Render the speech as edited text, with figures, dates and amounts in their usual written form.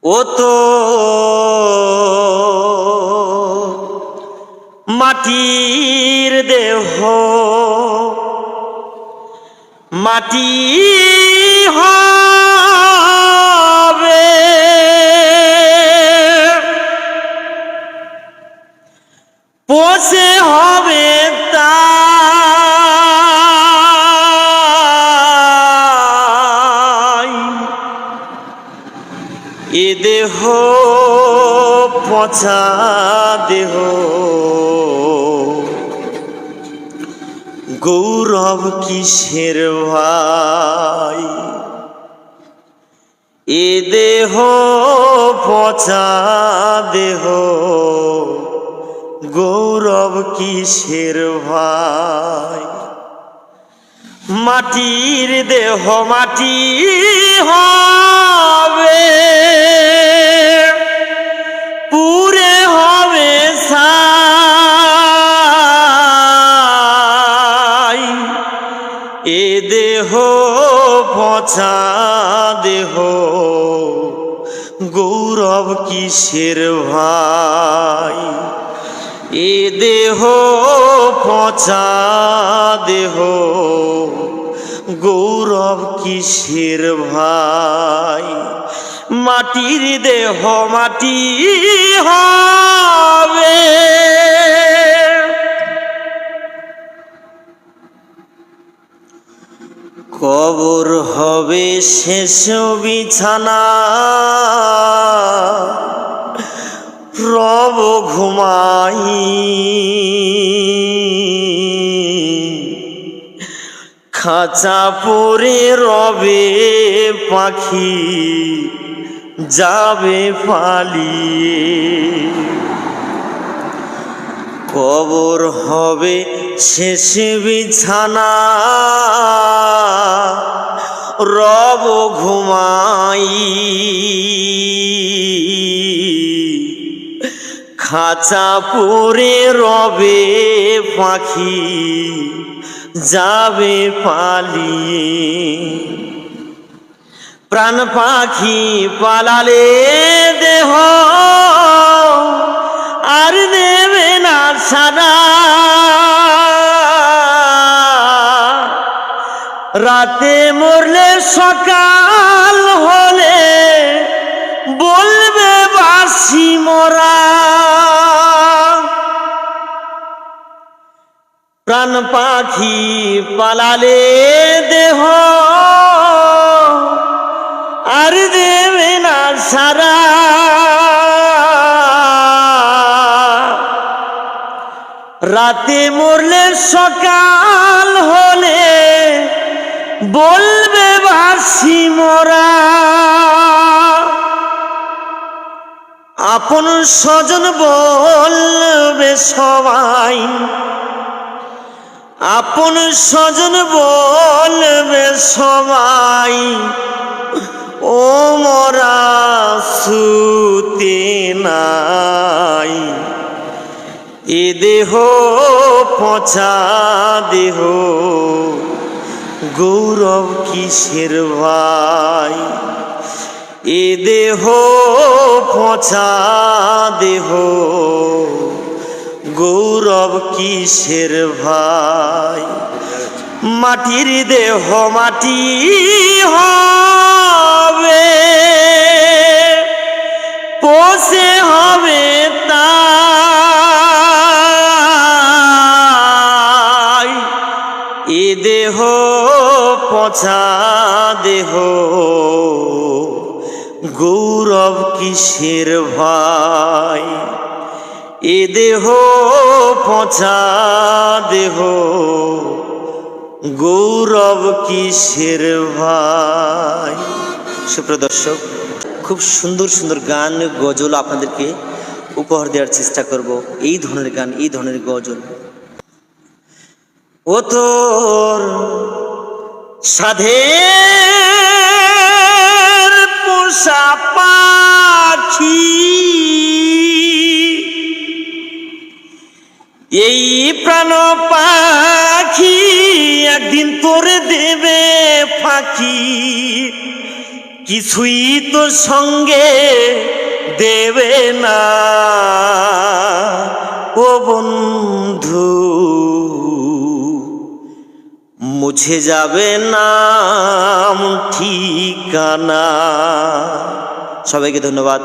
ও তো মাটির দেহ, মাটি হবে, পচে হবে তাই। এ দেহ পচা দেহ, গৌরব কিসের ভাই? এ দেহ পচা দেহ, গৌরব কিসের ভাই? মাটির দেহ মাটি হবে, পুরে হবে ছাই। এ দেহ পচা দেহ, গৌরব কিসের ভাই? এ দেহ পচা দেহ, গৌরব কিসের ভাই? মাটির দেহ মাটি হবে। কবর হবে শেষ বিছানা, রব ঘুমাই। খাঁচা পরে রবে পাখি, যাবে পালিয়ে। কবর হবে শেষ বিছানা, রব ঘুমাই। খাঁচা পরে রবে পাখি, যাবে পালিয়ে। প্রাণ পাখি পালালে দেহ আর দেবে না সারা, রাতে মরলে সকাল হলে বলবে বাসি মরা। প্রাণ পাখি পালালে দেহ আর দেবে না সারা, রাতে মরলে সকাল হলে বলবে বাসি মরা। আপন স্বজন বলবে সবাই, আপন স্বজন বলবে সবাই, ও মরা সুতে নাই। এ দেহ পচা দেহ, গৌরব কিসের ভাই? এ দেহ পচা দেহ, গৌরব কিসের ভাই? মাটির দেহ মাটি হবে, পচে হবে তাই। এ দেহ পচা দেহ, গৌরব কিসের ভাই? এ দেহ পচা দেহ, গৌরব কিসের ভাই? সুপ্রিয় দর্শক, খুব সুন্দর সুন্দর গান গজল আপনাদেরকে উপহার দেওয়ার চেষ্টা করব। এই ধরনের গান, এই ধরনের গজল। ও তোর সাধের পোষা পাখি, এই প্রাণ পাখি একদিন তোরে দেবে ফাঁকি। কিছুই তো সঙ্গে দেবে না ও বন্ধু, মুছে যাবে নাম ঠিকানা। সবাইকে ধন্যবাদ।